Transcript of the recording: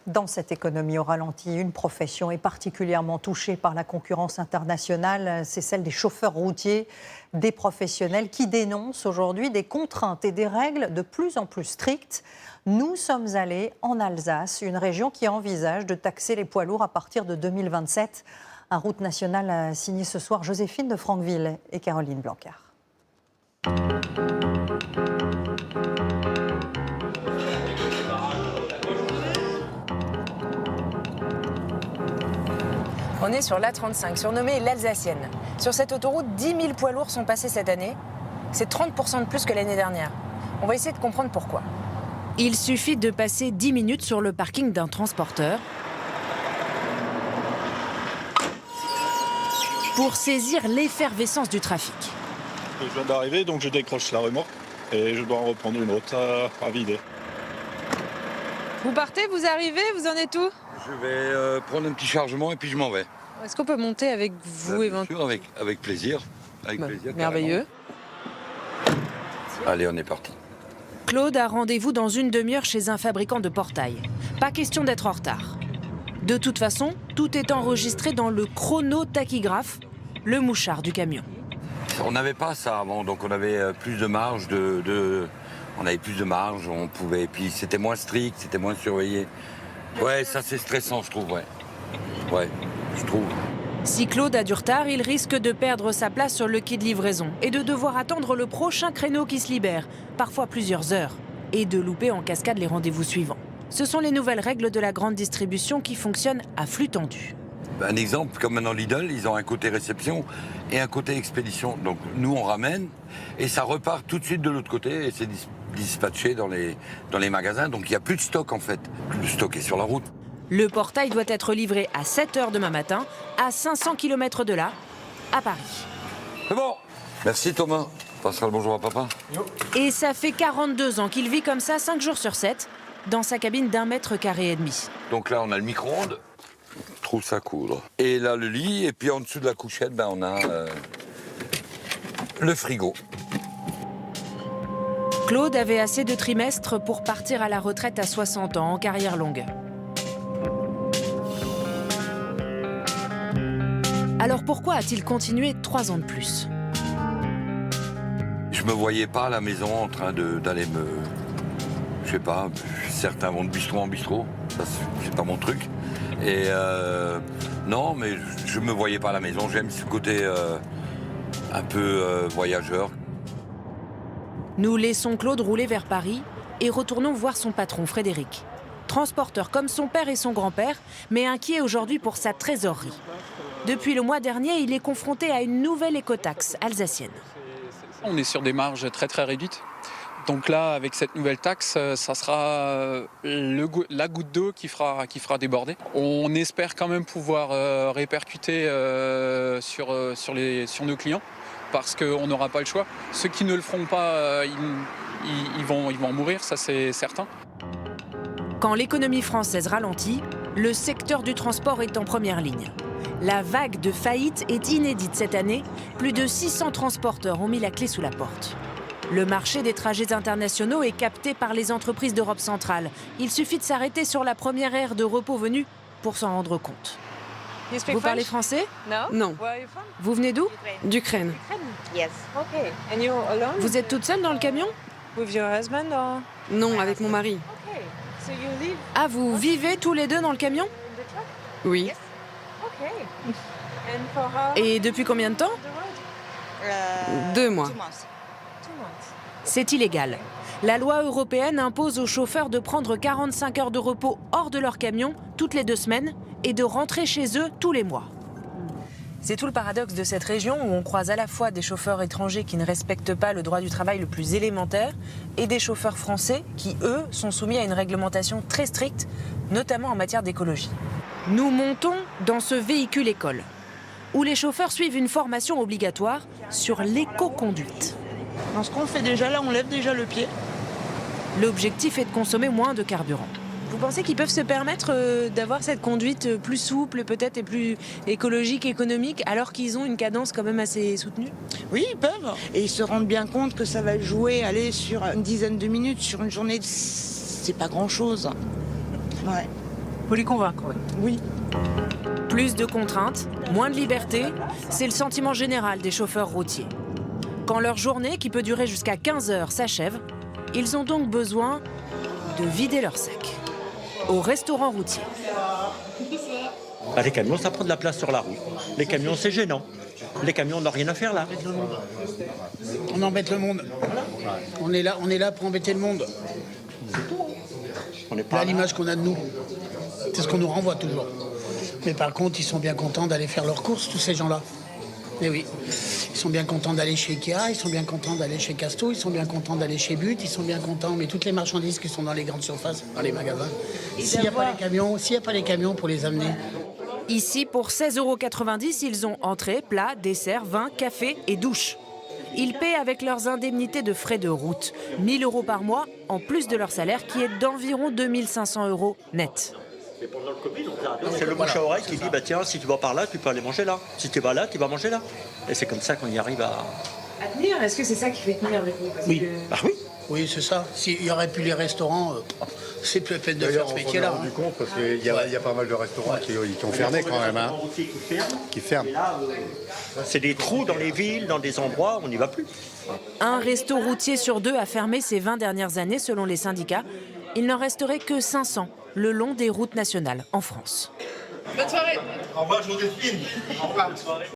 Dans cette économie au ralenti, une profession est particulièrement touchée par la concurrence internationale. C'est celle des chauffeurs routiers, des professionnels qui dénoncent aujourd'hui des contraintes et des règles de plus en plus strictes. Nous sommes allés en Alsace, une région qui envisage de taxer les poids lourds à partir de 2027. Un route nationale a signé ce soir Joséphine de Franqueville et Caroline Blancard. On est sur l'A35, surnommée l'Alsacienne. Sur cette autoroute, 10 000 poids lourds sont passés cette année. C'est 30% de plus que l'année dernière. On va essayer de comprendre pourquoi. Il suffit de passer 10 minutes sur le parking d'un transporteur pour saisir l'effervescence du trafic. Je viens d'arriver, donc je décroche la remorque et je dois en reprendre une autre à vider. Vous partez, vous arrivez, vous en êtes où? Je vais prendre un petit chargement et puis je m'en vais. Est-ce qu'on peut monter avec vous Bien sûr, avec plaisir. Avec plaisir. Merveilleux. Carrément. Allez, on est parti. Claude a rendez-vous dans une demi-heure chez un fabricant de portail. Pas question d'être en retard. De toute façon, tout est enregistré dans le chronotachygraphe, le mouchard du camion. On n'avait pas ça avant, donc on avait plus de marge on avait plus de marge, on pouvait. Puis c'était moins strict, c'était moins surveillé. Ouais, ça c'est stressant, je trouve, ouais. Ouais, je trouve. Si Claude a du retard, il risque de perdre sa place sur le quai de livraison et de devoir attendre le prochain créneau qui se libère, parfois plusieurs heures, et de louper en cascade les rendez-vous suivants. Ce sont les nouvelles règles de la grande distribution qui fonctionnent à flux tendu. Un exemple, comme maintenant Lidl, ils ont un côté réception et un côté expédition. Donc nous, on ramène et ça repart tout de suite de l'autre côté et c'est dispatché dans les magasins. Donc il n'y a plus de stock en fait. Le stock est sur la route. Le portail doit être livré à 7 h demain matin, à 500 km de là, à Paris. C'est bon. Merci Thomas. Passera le bonjour à papa. Et ça fait 42 ans qu'il vit comme ça, 5 jours sur 7, dans sa cabine d'1,5 mètre et demi. Donc là, on a le micro-ondes. Trouve ça cool. Et là, le lit. Et puis en dessous de la couchette, on a le frigo. Claude avait assez de trimestres pour partir à la retraite à 60 ans, en carrière longue. Alors pourquoi a-t-il continué 3 ans de plus? Je me voyais pas à la maison en train d'aller me... Je sais pas, certains vont de bistrot en bistrot. Ça, c'est pas mon truc. Et non, mais je me voyais pas à la maison. J'aime ce côté un peu voyageur. Nous laissons Claude rouler vers Paris et retournons voir son patron, Frédéric. Transporteur comme son père et son grand-père, mais inquiet aujourd'hui pour sa trésorerie. Depuis le mois dernier, il est confronté à une nouvelle écotaxe alsacienne. On est sur des marges très très réduites. Donc là, avec cette nouvelle taxe, ça sera la goutte d'eau qui fera déborder. On espère quand même pouvoir répercuter sur nos clients, parce qu'on n'aura pas le choix. Ceux qui ne le feront pas, ils vont mourir, ça c'est certain. Quand l'économie française ralentit, le secteur du transport est en première ligne. La vague de faillites est inédite cette année. Plus de 600 transporteurs ont mis la clé sous la porte. Le marché des trajets internationaux est capté par les entreprises d'Europe centrale. Il suffit de s'arrêter sur la première aire de repos venue pour s'en rendre compte. Vous parlez français? Non. Vous venez d'où? D'Ukraine. Yes. Okay. And you're alone? Vous êtes toute seule dans le camion? With your husband or? Non, avec mon mari. Okay. So you live Ah, vous vivez tous les deux dans le camion? in the truck? Oui. Yes. Okay. And for how? Et depuis combien de temps? The road? 2 mois. 2 months. 2 months. C'est illégal. La loi européenne impose aux chauffeurs de prendre 45 heures de repos hors de leur camion toutes les 2 semaines et de rentrer chez eux tous les mois. C'est tout le paradoxe de cette région où on croise à la fois des chauffeurs étrangers qui ne respectent pas le droit du travail le plus élémentaire et des chauffeurs français qui, eux, sont soumis à une réglementation très stricte, notamment en matière d'écologie. Nous montons dans ce véhicule école, où les chauffeurs suivent une formation obligatoire sur l'éco-conduite. Dans ce qu'on fait déjà là, on lève déjà le pied. L'objectif est de consommer moins de carburant. Vous pensez qu'ils peuvent se permettre d'avoir cette conduite plus souple, peut-être, et plus écologique, économique, alors qu'ils ont une cadence quand même assez soutenue? Oui, ils peuvent. Et ils se rendent bien compte que ça va jouer, aller sur une dizaine de minutes, sur une journée, c'est pas grand-chose. Ouais. Faut les convaincre, Oui. Plus de contraintes, moins de liberté, c'est le sentiment général des chauffeurs routiers. Quand leur journée, qui peut durer jusqu'à 15 heures, s'achève, ils ont donc besoin de vider leur sac. Au restaurant routier. Les camions, ça prend de la place sur la route. Les camions, c'est gênant. Les camions, on n'a rien à faire là. On embête le monde. On est là pour embêter le monde. On n'est pas Là, l'image qu'on a de nous, c'est ce qu'on nous renvoie toujours. Mais par contre, ils sont bien contents d'aller faire leurs courses, tous ces gens-là. Eh oui, ils sont bien contents d'aller chez Ikea, ils sont bien contents d'aller chez Casto, ils sont bien contents d'aller chez But, ils sont bien contents, mais toutes les marchandises qui sont dans les grandes surfaces, dans les magasins, s'il n'y a pas les camions pour les amener. Ici, pour 16,90 €, ils ont entrée, plat, dessert, vin, café et douche. Ils paient avec leurs indemnités de frais de route, 1 000 € par mois, en plus de leur salaire qui est d'environ 2 500 € net. C'est le bouche à oreille qui dit bah tiens, si tu vas par là, tu peux aller manger là. Si tu vas là, tu vas manger là. Et c'est comme ça qu'on y arrive à tenir. Est-ce que c'est ça qui fait tenir avec vous? Oui. Bah oui. Oui, c'est ça. S'il n'y aurait plus les restaurants, c'est plus la peine de faire ce métier-là. On s'en est rendu compte parce qu'il y a pas mal de restaurants qui ont fermé quand même. Hein. Qui ferment. C'est des trous dans les villes, dans des endroits où on n'y va plus. Un resto routier sur 2 a fermé ces 20 dernières années selon les syndicats. Il n'en resterait que 500 le long des routes nationales en France. Bonne soirée. Au revoir, Joséphine. Au revoir.